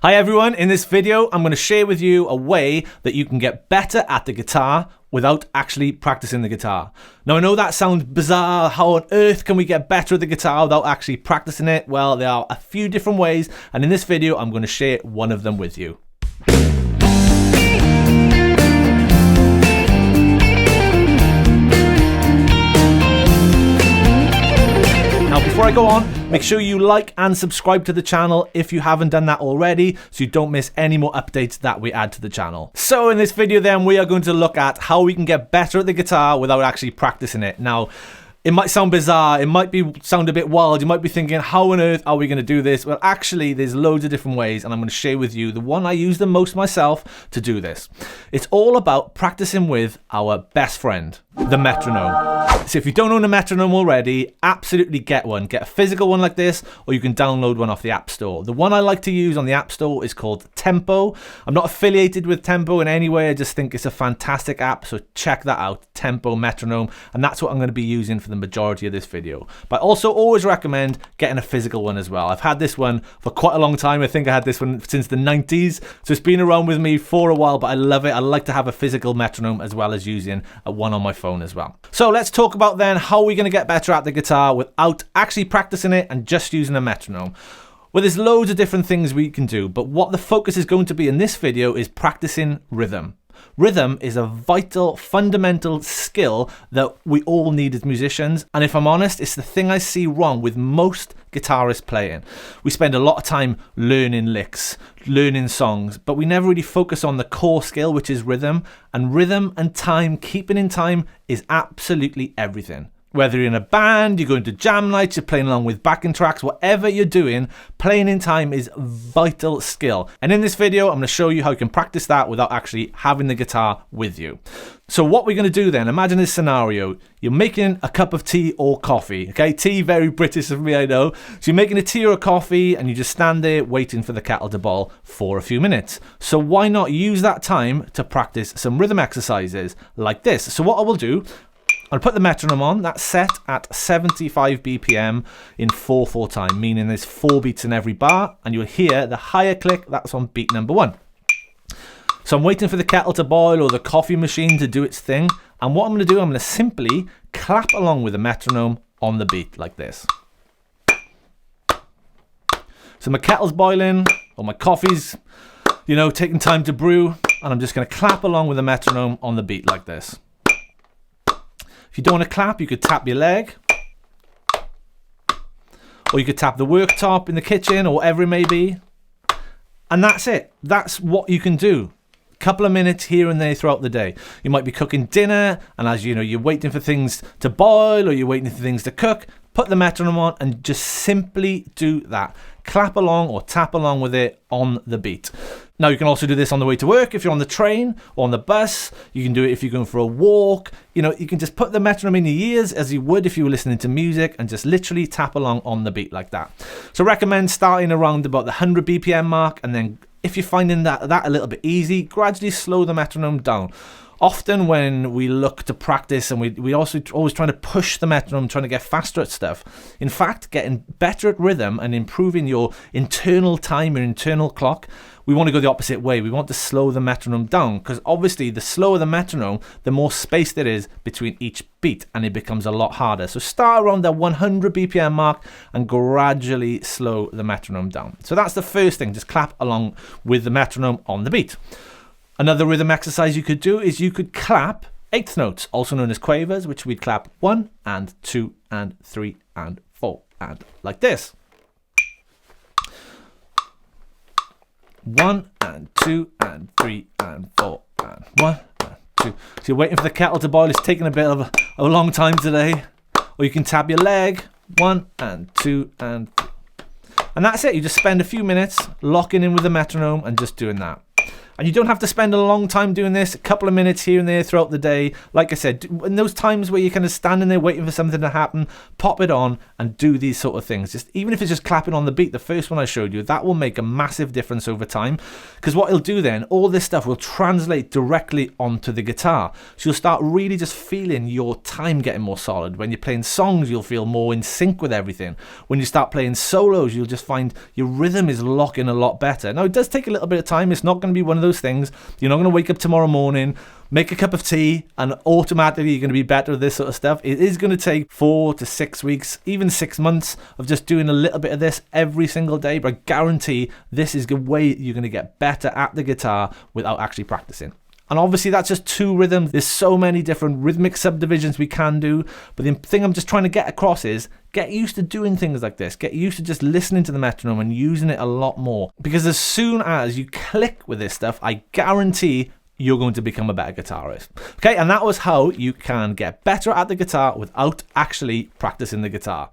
Hi everyone, in this video I'm going to share with you a way that you can get better at the guitar without actually practicing the guitar. Now I know that sounds bizarre. How on earth can we get better at the guitar without actually practicing it? Well, there are a few different ways, and in this video I'm going to share one of them with you. Before I go on, make sure you like and subscribe to the channel if you haven't done that already, so you don't miss any more updates that we add to the channel. So in this video then, we are going to look at how we can get better at the guitar without actually practicing it. Now, it might sound bizarre, it might sound a bit wild, you might be thinking, how on earth are we going to do this? Well, actually, there's loads of different ways, and I'm going to share with you the one I use the most myself to do this. It's all about practicing with our best friend, the metronome. So if you don't own a metronome already, absolutely get one. Get a physical one like this, or you can download one off the App Store. The one I like to use on the App Store is called Tempo. I'm not affiliated with Tempo in any way, I just think it's a fantastic app, so check that out, Tempo Metronome, and that's what I'm going to be using for the majority of this video. But I also always recommend getting a physical one as well. I've had this one for quite a long time. I think I had this one since the 90s, so it's been around with me for a while, but I love it. I like to have a physical metronome as well as using a one on my phone as well. So let's talk about then how we're going to get better at the guitar without actually practicing it and just using a metronome. Well, there's loads of different things we can do, but what the focus is going to be in this video is practicing rhythm. Rhythm is a vital, fundamental skill that we all need as musicians, and if I'm honest, it's the thing I see wrong with most guitarists playing. We spend a lot of time learning licks, learning songs, but we never really focus on the core skill, which is rhythm, and time, keeping in time is absolutely everything. Whether you're in a band, you're going to jam nights, you're playing along with backing tracks, whatever you're doing, playing in time is a vital skill. And in this video, I'm going to show you how you can practice that without actually having the guitar with you. So what we're going to do then, imagine this scenario. You're making a cup of tea or coffee, okay? Tea, very British of me, I know. So you're making a tea or a coffee and you just stand there waiting for the kettle to boil for a few minutes. So why not use that time to practice some rhythm exercises like this? So what I will do, I'll put the metronome on, that's set at 75 BPM in 4/4 time, meaning there's 4 beats in every bar, and you'll hear the higher click, that's on beat number 1. So I'm waiting for the kettle to boil or the coffee machine to do its thing, and what I'm going to do, I'm going to simply clap along with the metronome on the beat like this. So my kettle's boiling, or my coffee's, taking time to brew, and I'm just going to clap along with the metronome on the beat like this. If you don't want to clap, you could tap your leg, or you could tap the worktop in the kitchen or whatever it may be, and that's it. That's what you can do. A couple of minutes here and there throughout the day. You might be cooking dinner, and as you know, you're waiting for things to boil or you're waiting for things to cook, put the metronome on and just simply do that. Clap along or tap along with it on the beat. Now you can also do this on the way to work if you're on the train or on the bus. You can do it if you're going for a walk. You can just put the metronome in your ears as you would if you were listening to music and just literally tap along on the beat like that. So recommend starting around about the 100 BPM mark, and then if you're finding that a little bit easy, gradually slow the metronome down. Often when we look to practice and we also always trying to push the metronome, trying to get faster at stuff. In fact, getting better at rhythm and improving your internal time, your internal clock, we want to go the opposite way. We want to slow the metronome down, because obviously the slower the metronome, the more space there is between each beat, and it becomes a lot harder. So start around the 100 BPM mark and gradually slow the metronome down. So that's the first thing, just clap along with the metronome on the beat. Another rhythm exercise you could do is you could clap eighth notes, also known as quavers, which we'd clap 1 and 2 and 3 and 4 and like this. 1 and 2 and 3 and 4 and 1 and 2. So you're waiting for the kettle to boil. It's taking a bit of a long time today. Or you can tap your leg. 1 and 2 and 3. And that's it. You just spend a few minutes locking in with the metronome and just doing that. And you don't have to spend a long time doing this, a couple of minutes here and there throughout the day. Like I said, in those times where you're kind of standing there waiting for something to happen, pop it on and do these sort of things. Just even if it's just clapping on the beat, the first one I showed you, that will make a massive difference over time. Because what it'll do then, all this stuff will translate directly onto the guitar. So you'll start really just feeling your time getting more solid. When you're playing songs, you'll feel more in sync with everything. When you start playing solos, you'll just find your rhythm is locking a lot better. Now, it does take a little bit of time. It's not going to be one of those things. You're not going to wake up tomorrow morning, make a cup of tea, and automatically you're going to be better at this sort of stuff. It is going to take 4 to 6 weeks, even 6 months of just doing a little bit of this every single day. But I guarantee this is the way you're going to get better at the guitar without actually practicing. And obviously that's just 2 rhythms. There's so many different rhythmic subdivisions we can do. But the thing I'm just trying to get across is get used to doing things like this. Get used to just listening to the metronome and using it a lot more. Because as soon as you click with this stuff, I guarantee you're going to become a better guitarist. Okay, and that was how you can get better at the guitar without actually practicing the guitar.